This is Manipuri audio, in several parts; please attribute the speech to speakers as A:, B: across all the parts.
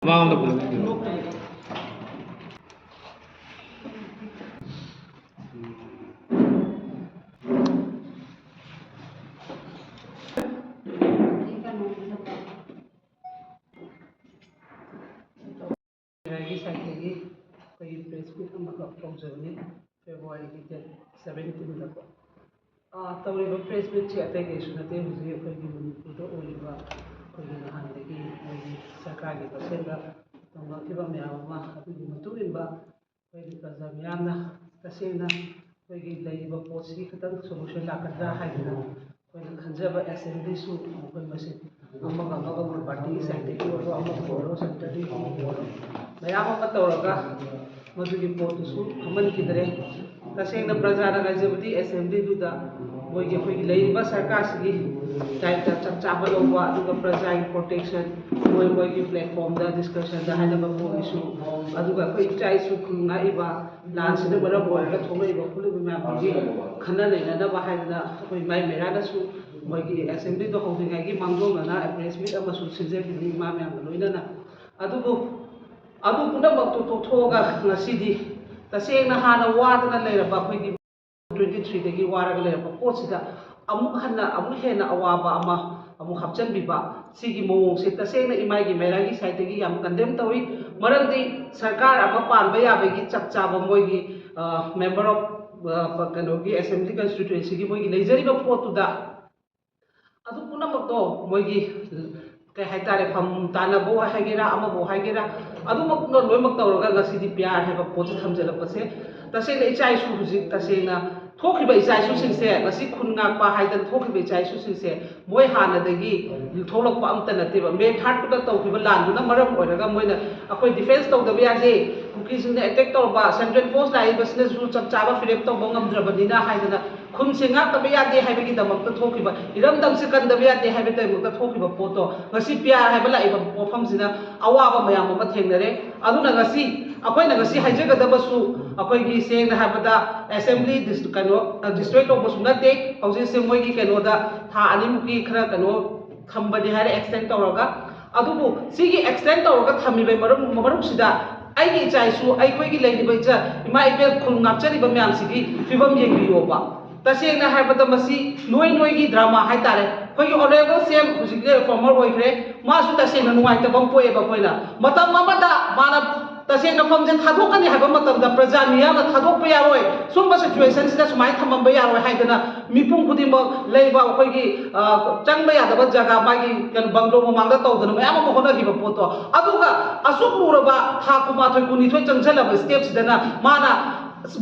A: Vamos a
B: February 17 तौरीब प्रेस मीट से अतई कई नाते हूँ मनपुर नहानी सरकार की पसेंग तौर मैम प्रजा मैम तसेंग पोटी खत सोल्यूशन लाकद्रा खजब assembly party side centre ma'am तौर मधुगी पोटू खमनखीद्रे तसेंग प्रजा गाजबदी एसेंबली मोगी सरकार की टाइप चप चाब लौब प्रजा की प्रोटेक्शन मोगी प्लेटफॉर्म डिस्कशन इशू इचा इशू खुनाब लांस थोड़ब खुलब मैम खन लेनब माई मेरानू मोगी एसेंबली होगी मांगोना प्रेस मीट सिंजी मा मैम लोनना पुनमक तोथोगी तसेंग हाँ वादना लेरब 23 वारग लेरब पोटसीद हेन अवाब हापचनबीब सिगी मौसे तसेंग इमाई मेरांगी साइड कंडेम तौई मरमदी सरकार पाब याबगी चप चाब मोगी मेंबर ऑफ कनोगी एसेंबली कंस्टिट्यूएंसी की मोगी लेजरीब पोटुदा पुनमक मोगी कई हाइतारे फम तानबो हाइगेरा अमबो हाइगेरा लोमक तौरगा प्यार है पोट थमजलपसे तसेंग इचा इशू हुजिक तसेंग थोखिबा इचा इशूसिंगसे खुनाप हाइदन थोखिबा इचा इशूसिंगसे मोय हानदगी थोलक अमत नतेब मे 3 तौखिबा लांदुना मरम ओइरगा Moyna अखोय defence तौदबा याजे कुकीसिंगने attack तौरबा central force लाइबसनेसु चप चाबा फिरेप तौबो ngamdrabadina हाइदना खुनसे ngaktaba yade haibagi damakta thokiba iramdamse kandaba yade haibe damakta thokiba poto ngasi pyar haiba laiba pofamsina awaba mayam ama thengnare aduna ngasi akoina ngasi haijagadabasu akoigi sengna haibada assembly destroy tawbasu nate hauji se moigi kenoda tha animuki khara keno thambani hare extend tawraga adubu sigi extend tawraga thamibe marum sida aigi ichaisu aikoigi leiniba icha ima ibel khul ngapchariba mayam sigi fibam yengbiyoba तसेंग नोई नोई ड्रामा है अखोई ऑनरेबल सीएम हूँ फॉर्मर होइख्रे मासु तसेंग नुंगाइतब पोएब अखोइना मतम अमदा माना तसेंग फमजे थादोकनी हाइबा मतमदा प्रजा मियामना थादोकप यारोय सुंबा सिचुएशन सिदा सुमाय थमब यारोय हाइदना मिपुंग खुदिमक लेबा अखोइगी चंगबा यादब जगह मागी कन बंगलो ममांगदा तौदना मयाम अमा होनागिबा पोतो अदुगा असुक लुरबा था कुमाथोय कुनिथोय चंगजलबा स्टेप सिदना माना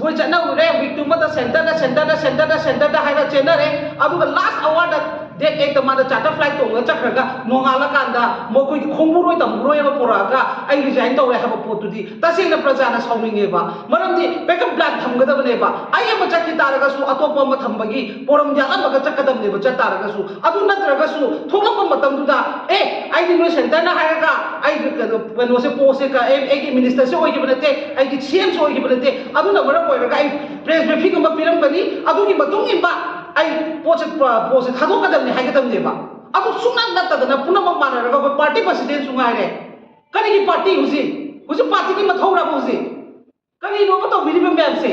B: बोई चनौरे विक्टिम सेंटर हाइना चेनरे लास्ट आवर डेट 8 मादा चार्टर फ्लाइट तोंगा चखरगा नोंगाला कांदा मोखोई खोंगुरोय तमगुरोयबा पोरागा आई रिजाइन तौरे हाबा पोतुदी तसेंग प्रजाना साउनिंगेबा मरमदी बैकअप प्लान थमगदबनेबा आई अमा चक्की तारगसु अतोप अमा थमबगी पोरम यालमगा चक्कदबनेबा चतारगसु अदु नत्रगसु थोलप मतमदुदा ए आई दिनो सेंटर ना हायगा आई कनोसे पोसे का एगी मिनिस्टर से होइगे बनते आई की सीएम से होइगे बनते अदुना मरम होइगा आई प्रेस ब्रीफिंग अमा पिरमगनी अदुगी मतुंग इबा आई पोसे थादोकदबने हाइगदबनेबा अदु सुंगन नतदना पुनम मानरगा को पार्टी प्रेसिडेंट सुंगारे करिगी पार्टी हुजी पार्टी की मथौरा हुजी करी नो तो बिरिबे मैमसे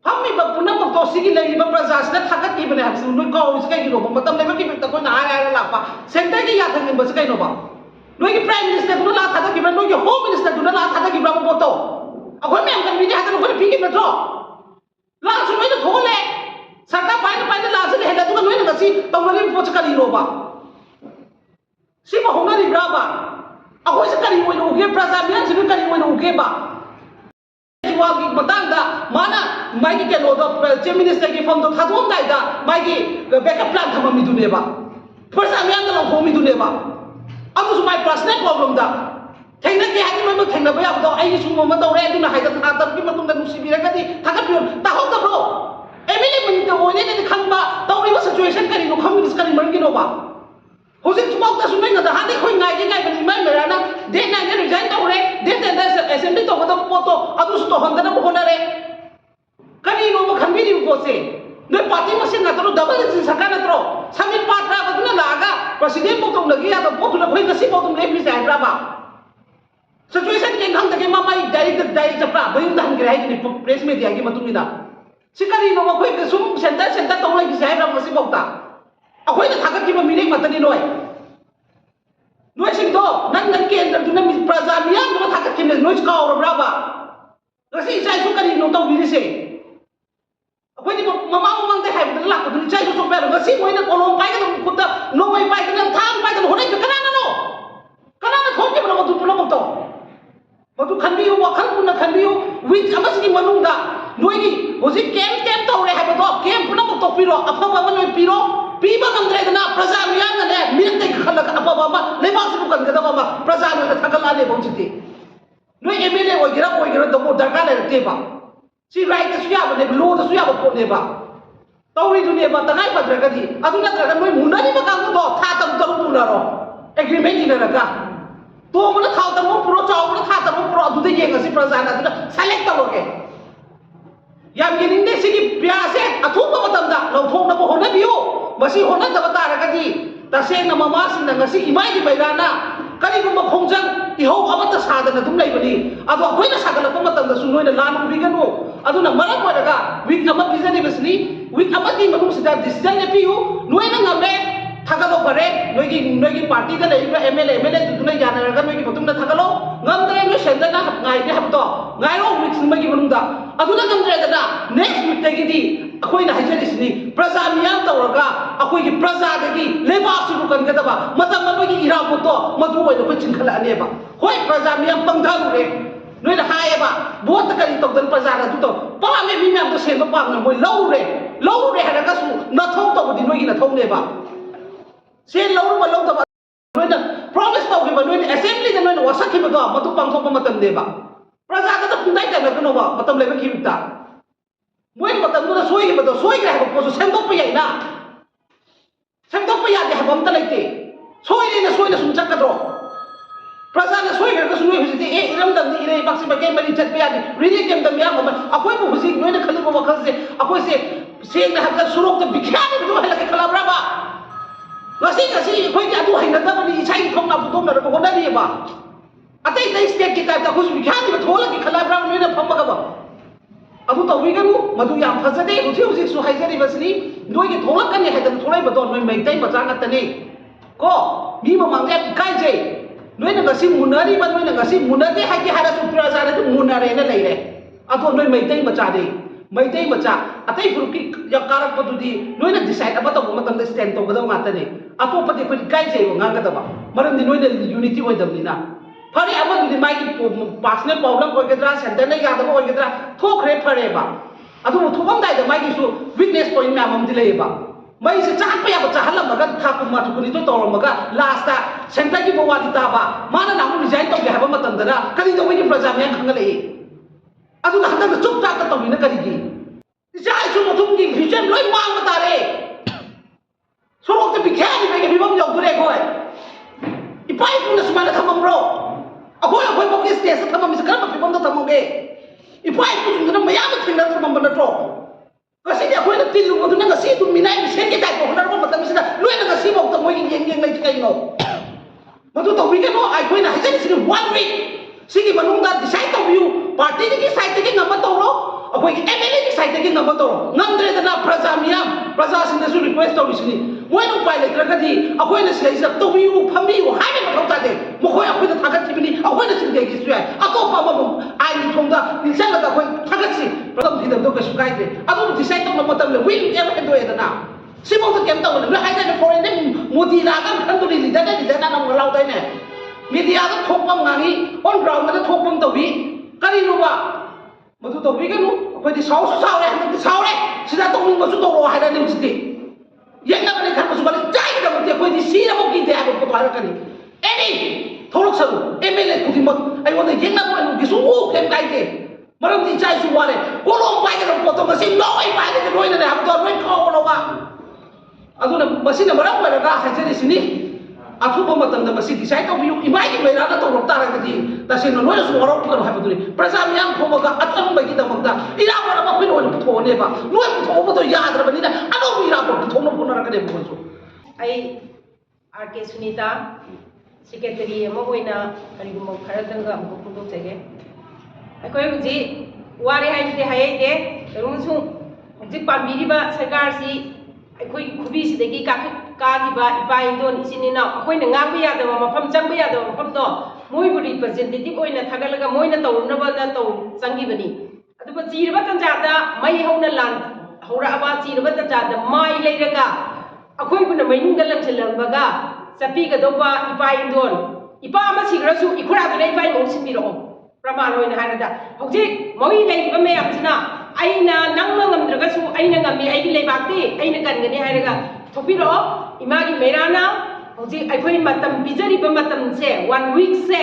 B: फम्मी पुनम तो सिगी लेरिबा प्रजासना थागतकीबने हबसु नो काउस कई नो मतम लेबा की तो कोना आया लापा सेंटर की याथंग बस कई नोबा नोगी प्राइम मिनिस्टर दुना ला थागतकीबा नोगी होम मिनिस्टर दुना ला थागतकीबा बोतो अखोय मैम कन बिनि हातन को फिगी नथ्रो ला सुमेन थोले सरकार पाइन लाजन हेदा दुगा नोइन गसी तमरी पोच करी रोबा सिमा होंगरी ब्राबा अखोय से करी मोइन उगे प्रजा मियान से करी मोइन उगे बा जिवागी मतंगदा माना माइगी के लोदो चीफ मिनिस्टर की फम तो थादोम दाइदा माइगी बैकअप प्लान थममी दुनेबा प्रजा मियान ला होमी दुनेबा अमु सुमाय पर्सनल प्रॉब्लम दा थेंगना के हाति मोइ थेंगना बया बदो आई सुमो म तौरे दुना हाइदा थादम की मतुंग दा नुसिबिरगदी थागपियो ताहोदब्रो एमिली मनित ओने ने खंबा तौरिबा सिचुएशन करी नो खंबिस करी मरगी नोबा होजिक सुमक ता सुनै नदा हादि खोइ गाइगे गाइबनि मै मेराना दे ना ने रिजाइन तौरे दे असेंबली तो बदम पोतो अदुस तो हंदना होनरे करी नो खंबि नि पोसे नो पार्टी मसे नतरो डबल सरकार नतरो समी पात्रा बदना लागा प्रेसिडेंट पोतो लगी या तो पोतो खोइ गसी पोतो लेबि जाइब्राबा सिचुएशन के खंग के मामा डायरेक्ट चप्रा बयुम दहन के है प्रेस मीडिया की मतुंगिदा सिकरी नो मखोय सुम सेंटर तौ लगी से है मसी बौता अखोय ना थागत की मीनिंग मतनी नोय नोय सिंदो नन केंद्र दुना प्रजा मियाम दुना थागत की नोय कावरब्राबा गसी इचाई सु करी नो तौ बिरिसे अखोय नि ममा ममंग दे है बदला को दुनी इचाई सु सो बेर गसी मोय ना कोलोम पाइ के खुद नो मोय पाइ के थांग पाइ के होने कना ना थोक के मतो पुनो मतो मधु खनबियु वखल पुना खनबियु वीक अमसगी मनुंगदा नोयगी होजि केम तौरे हाबदो केम पुना मतो पिरो अफबा मन नोय पिरो पीबा गंद्रेदना प्रजा मियान ने मिरत के खलक अफबा मा लेबास बु गंगदा मा प्रजा ने थगला ले बौजिते नोय एमएलए ओगिरा दबो दरकार लेते बा सी राइट सुया बने लो सुया बने बा तौरी दुने बा तनाय पद्रगदी अदु नत्रगा नोय मुनानी बकांगो दो था तम तरू मुनारो एग्रीमेंट इनरगा तो मन थाव तम पुरो चाव मन था तम पुरो अदुदे येंगसी प्रजाना अदुना सेलेक्ट तौरोगे याम येनिंदे सिगी प्यासे अथुप मतमदा लौथोंना बो होनबियो मसी होनदब तारगदी तसेंग ममा सिंग ngasi इमाई बैराना करिगुम खोंजंग इहो अमत सादन दुम लैबनी अदो अखोइना सागलप मतमदा सु नोइना लान बिगनु अदुना मरम ओरगा वीक अम बिजने बसनी वीक अमकी मनुम सिदा डिसीजन लेपियु नोइना ngame थगलो परे नोगी पार्टी दा लेबा एमएलए दुना यानरगा नोगी मतुंग थगलो ngमद्रे नो सेंदना गाइदे हबदो गाइरो वीक सिमगी मनुंदा अदुना ngमद्रे दना नेक्स्ट वीक तगिदी अखोइना हाइजरिसनी प्रजा मियाम तौरगा अखोइगी प्रजा दगी लेबासु कनगदबा मतम अमगी इरापोतो मदु ओइनो को चिंखलानेबा होय प्रजा मियाम पंगधारुरे नोइना हायबा बोत करी तौदन प्रजा दा दुतो पामे मी म्याम तो सेंदो पामना मोय लौरे हरगासु नथौ तौदी नोगी नथौनेबा से लौरबा लौदबा नोइना प्रॉमिस तौगिबा नोइना असेंबली दा नोइना वासखिबदो मदु पांगथोपा मतम देबा प्रजा दा पुंदाइ तगनोबा मतम लेबा खिबता मोइन मतम दुना सोइगिबदो सोइग्रे हबो पोसु सेंदोपा याइना सेंदोपा यादे हबो अमता लैते सोइना सुम चक्कद्रो प्रजा ने सोइग्रे सुनोइ हुजिते ए इरमदम नि इरे बाक्सि बगे मरि चटपा यादे रिली केम दम या मम अखोइ बु हुजि नोइना खलिबो वखल से अखोइ से सेंगना हबदा सुरोक त बिख्यानि बदो हलके खलाब्राबा गसी अखोइ अदु हैनदबनि इसाइ थोंना बुदोम नरको होनरिबा अतै स्टेट की टाइप ता खुस बिख्यानि बथोलके खलाब्राबा नोइना फमगबा अदु तौबिगनु मदु याम फजदे हुजि सु हाइजरि बसनी नोइगे थोलकनि हाइदन थोलै बदो नोइ मैतै मचा गतने को मी ममांगे काइजे नोइना गसी मुनरी बन नोइना गसी मुनदे हाइगे हारा सु प्रजा ने मुनरे ने लैरे अदो नोइ मैतै मचा दे मैतै मचा अतै फुरुकी यकारक पदुदी नोइना डिसाइड अब तब मतम स्टैंड तो गदौ गातने अतोपदि खनि काइजे गांगदबा मरमदि नोइना यूनिटी ओइदबनिना फरे अमदुदि माइगी पर्सनल प्रॉब्लम ओइगद्रा सेंटर ने यादब ओइगद्रा थोखरे फरेबा अदु थोबमदाइ द माइगी सु वीकनेस पॉइंट म्याम अमदि लेबा मई से चाकप याब चाहलमगा थाकु माथुकुनि तो तौरमगा लास्ट सेंटर की बवादी ताबा माना नामु रिजाइन तौगे हाबा मतमदना करि दवैगी प्रजा म्याम खंगले अदु हंदक चुप चाक तौबिना करिगी इजाइ सु मथुमगी विजन लोइ मांग तारे सोरोक त बिख्यानि बेगे बिबम यौदुरे गोय इपाइ पुना सुमाना थममरो अखोइ बोके स्टेज थमम से करम फिबम त थमोगे इपाइ पुना मयाम थिंगना थमम नत्रो गसी दे अखोइ न तिलु मदुना गसी तु मिनाइ बिसेन के टाइप होनर मतम सिदा लोइना गसी बौ त मोइ येंग लै कैनो मदु तौबिगनो आइखोइ न हाइजनि सिनि 1 वीक सिगी मनुंगा डिसाइड तौबियु पार्टी की साइड के ngam तौरो अखोइ एमएलए की साइड के ngam तौरो ngमद्रेदना प्रजा मियाम प्रजा सिनसु रिक्वेस्ट तौबिसनि मोइ नु पाइ लेत्रगदि अखोइ न सिलै तौबियु फमियु हाबे मथौ तादे मखोइ अखोइ न थागत थिबिनि अखोइ न सिंगे की सुय अतोपा मम आइनि थोंदा निलचलदा अखोइ थागतसि प्रथम थिदम दो कसु गाइदे अदु डिसाइड तौन मतम ले विल एवर हेदोयदना सिमौ त केम तौन ल हाइदे फॉरेन ने मोदी लागा खंदुनि लिदना नम लाउदाइने मीडिया दा थोपम गांगी ऑन ग्राउंड दा थोपम तौबि करिनुबा मधु तौबिगनु अखोइ दि साउसु साउरे हंदि साउरे सिदा तौनिं बसु तौरो हाइदा निमसिति येंना बने खरबसु बले जाय दा मते अखोइ दि सीरा बो की दे हाबो फोटो हारकनि एनी थोरक सनु एमएलए खुदिमक आइवोन येंना बो गिसु ओ केम गाइदे मरम दि चाइ सु वारे कोलोम पाइगे फोटो मसि नोइ पाइगे रोइना ने हाबो रोइ खावनोबा अदुना मसिना मरम वरगा हाइजरि सिनि अथुबा मतम मसि डिसाइड तौबियु इमाइगी बैराना तौरक तारगदि तसेन नोइना सु वरक कनो हाबदुनि प्रजा मियाम खोमगा अतंबगी दमगदा इरावर अमा पिन ओन पुथोनेबा नोइ पुथोबदो याद्रबनिना अनो इरावर पुथोनो पुनरगने बोसु
A: आई आर के सुनीता ꯁꯦꯀ꯭ꯔꯦꯇꯔꯤ ꯑꯃ ꯑꯣꯏꯅ ꯀꯔꯤꯒꯨꯝꯕ ꯈꯔꯗꯪꯒ ꯑꯃꯨꯛ ꯐꯣꯡꯗꯣꯛꯆꯒꯦ ꯑꯩꯈꯣꯏ ꯍꯧꯖꯤꯛ ꯋꯥꯔꯦ ꯍꯥꯏꯕꯗꯤ ꯍꯥꯏꯍꯩꯗꯦ ꯑꯃꯁꯨꯡ ꯍꯧꯖꯤꯛ ꯄꯥꯟꯕꯤꯔꯤꯕ ꯁꯔꯀꯥꯔꯁꯤ ꯑꯩꯈꯣꯏ ꯈꯨꯕꯤꯁꯤꯗꯒꯤ ꯀꯥꯈꯤꯕ ꯏꯄꯥ ꯏꯗꯣꯟ ꯏꯆꯤꯟ ꯏꯅꯥꯎ ꯑꯩꯈꯣꯏꯅ ꯉꯥꯡꯕ ꯌꯥꯗꯕ ꯃꯐꯝ ꯆꯪꯕ ꯌꯥꯗꯕ ꯃꯐꯝꯗꯣ ꯃꯣꯏꯕꯨ ꯔꯤꯄ꯭ꯔꯖꯦꯟꯇꯦꯇꯤꯚ ꯑꯣꯏꯅ ꯊꯥꯒꯠꯂꯒ ꯃꯣꯏꯅ ꯇꯧꯔꯨꯅꯕꯅ ꯆꯪꯈꯤꯕꯅꯤ ꯑꯗꯨꯕꯨ ꯆꯤꯔꯕ ꯇꯟꯖꯥꯗ ꯃꯩ ꯍꯧꯅ ꯂꯥꯟ ꯍꯧꯔꯛꯑꯕ ꯆꯤꯔꯕ ꯇꯟꯖꯥꯗ ꯃꯥꯏ ꯂꯩꯔꯒ ꯑꯩꯈꯣꯏꯕꯨꯅ ꯃꯅꯨꯡꯗ ꯂꯪꯁꯤꯜꯂꯝꯕꯒ ꯆꯠꯄꯤꯒꯗꯧꯕ ꯏꯄꯥ ꯏꯗꯣꯟ ꯏꯄꯥ ꯑꯃ ꯁꯤꯈ꯭ꯔꯁꯨ ꯏꯈꯨꯔꯥꯗꯨꯅ ꯏꯄꯥ ꯏꯃꯧ ꯁꯤꯟꯕꯤꯔꯛꯑꯣ ꯄ꯭ꯔꯃꯥꯟ ꯑꯣꯏꯅ ꯍꯥꯏꯔꯗ ꯍꯧꯖꯤꯛ ꯃꯧꯏ ꯂꯩꯔꯤꯕ ꯃꯌꯥꯝꯁꯤꯅ ꯑꯩꯅ ꯅꯪꯅ ꯉꯝꯗ꯭ꯔꯒꯁꯨ ꯑꯩꯅ ꯉꯝꯃꯤ ꯑꯩꯒꯤ ꯂꯩꯕꯥꯛꯇꯤ ꯑꯩꯅ ꯀꯟꯒꯅꯤ ꯍꯥꯏꯔꯒ ꯊꯣꯛꯄꯤꯔꯛꯑꯣ ꯏꯃꯥꯒꯤ ꯃꯩꯔꯥꯅ ꯍꯧꯖꯤꯛ ꯑꯩꯈꯣꯏ ꯃꯇꯝ ꯄꯤꯖꯔꯤꯕ ꯃꯇꯝꯁꯦ 1 weekꯁꯦ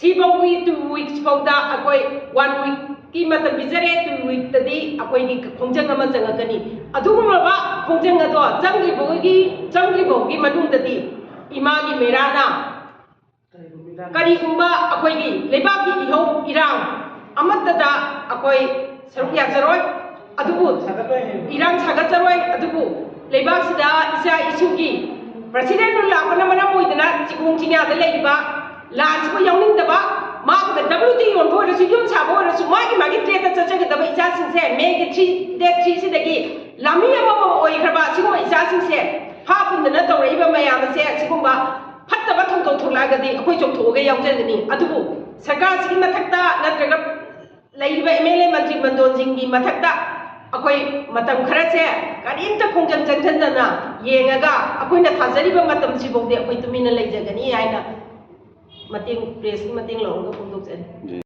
A: ꯁꯤꯐꯥꯎꯒꯤ 2 weeks ꯐꯥꯎꯗ ꯑꯩꯈꯣꯏ 1 weekꯀꯤ ꯃꯇꯝ ꯄꯤꯖꯔꯦ 2 weekꯇꯗꯤ ꯑꯩꯈꯣꯏꯒꯤ ꯈꯣꯡꯖꯪ ꯑꯃ ꯆꯪꯉꯛꯀꯅꯤ ꯑꯗꯨꯒꯨꯝꯂꯕ ꯈꯣꯡꯖꯪ ꯑꯗꯣ ꯆꯪꯗ꯭ꯔꯤꯐꯥꯎꯒꯤ ꯃꯅꯨꯡꯗꯗꯤ ꯏꯃꯥꯒꯤ ꯃꯩꯔꯥꯅ ꯀꯔꯤꯒꯨꯝꯕ ꯑꯩꯈꯣꯏꯒꯤ ꯂꯩꯕꯥꯛꯀꯤ ꯏꯍꯧ ꯏꯔꯥꯡ ꯑꯃꯠꯇꯗ ꯑꯩꯈꯣꯏ ꯁꯔꯨꯛ ꯌꯥꯖꯔꯣꯏ ꯑꯗꯨꯕꯨ ꯏꯔꯥꯡ ꯁꯥꯒꯠꯆꯔꯣꯏ ꯑꯗꯨꯕꯨ ꯂꯩꯕꯥꯛꯁꯤꯗ ꯏꯆꯥ ꯏꯁꯨꯒꯤ ꯄ꯭ꯔꯁꯤꯗꯦꯟ ꯂꯥꯛꯄꯅ ꯃꯔꯝ ꯑꯣꯏꯗꯅ ꯆꯤꯡꯈꯣꯡ ꯆꯤꯡꯌꯥꯗ ꯂꯩꯔꯤꯕ ꯂꯥꯟꯁꯤꯕꯨ ꯌꯥꯎꯅꯤꯡꯗꯕ ꯃꯥꯒ WT ꯌꯣꯟꯕ ꯑꯣꯏꯔꯁꯨ ꯌꯨꯝ ꯁꯥꯕ ꯑꯣꯏꯔꯁꯨ ꯃꯥꯒꯤ ꯇ꯭ꯔꯦꯗꯇ ꯆꯠꯆꯒꯗꯕ ꯏꯆꯥꯁꯤꯡꯁꯦ ꯃꯦꯒꯤ date 3 ꯁꯤꯗꯒꯤ ꯂꯥꯟꯃꯤ ꯑꯃꯃꯝ ꯑꯣꯏꯈ꯭ꯔꯕ ꯑꯁꯤꯒꯨꯝꯕ ꯏꯆꯥꯁꯤꯡꯁꯦ ꯐꯥ ꯄꯨꯟꯗꯅ ꯇꯧꯔꯛꯏꯕ ꯃꯌꯥꯝ ꯑꯁꯦ ꯑꯁꯤꯒꯨꯝꯕ ꯐꯠꯇꯕ ꯊꯧꯗꯣꯛ ꯊꯣꯛꯂꯛꯑꯒꯗꯤ ꯑꯩꯈꯣꯏ ꯆꯣꯡꯊꯣꯛꯑꯒ ꯌꯥꯎꯖꯒꯅꯤ ꯑꯗꯨꯕꯨ ꯁꯔꯀꯥꯔꯁꯤꯒꯤ ꯃꯊꯛꯇ ꯅꯠꯇ꯭ꯔꯒ ꯂꯩꯔꯤꯕ MLA ꯃꯟꯇ꯭ꯔꯤ ꯃꯟꯗꯣꯟꯁꯤꯡꯒꯤ ꯃꯊꯛꯇ ꯑꯩꯈꯣꯏ ꯃꯇꯝ ꯈꯔꯁꯦ ꯀꯔꯤꯝꯇ ꯈꯣꯡꯖꯪ ꯆꯪꯁꯤꯟꯗꯅ ꯌꯦꯡꯉꯒ ꯑꯩꯈꯣꯏꯅ ꯊꯥꯖꯔꯤꯕ ꯃꯇꯝꯁꯤꯐꯥꯎꯗꯤ ꯑꯩꯈꯣꯏ ꯇꯨꯃꯤꯟꯅ ꯂꯩꯖꯒꯅꯤ ꯍꯥꯏꯅ ꯄ꯭ꯔꯦꯁꯀꯤ ꯃꯇꯦꯡ ꯂꯧꯔꯒ ꯐꯣꯡꯗꯣꯛꯆꯔꯤ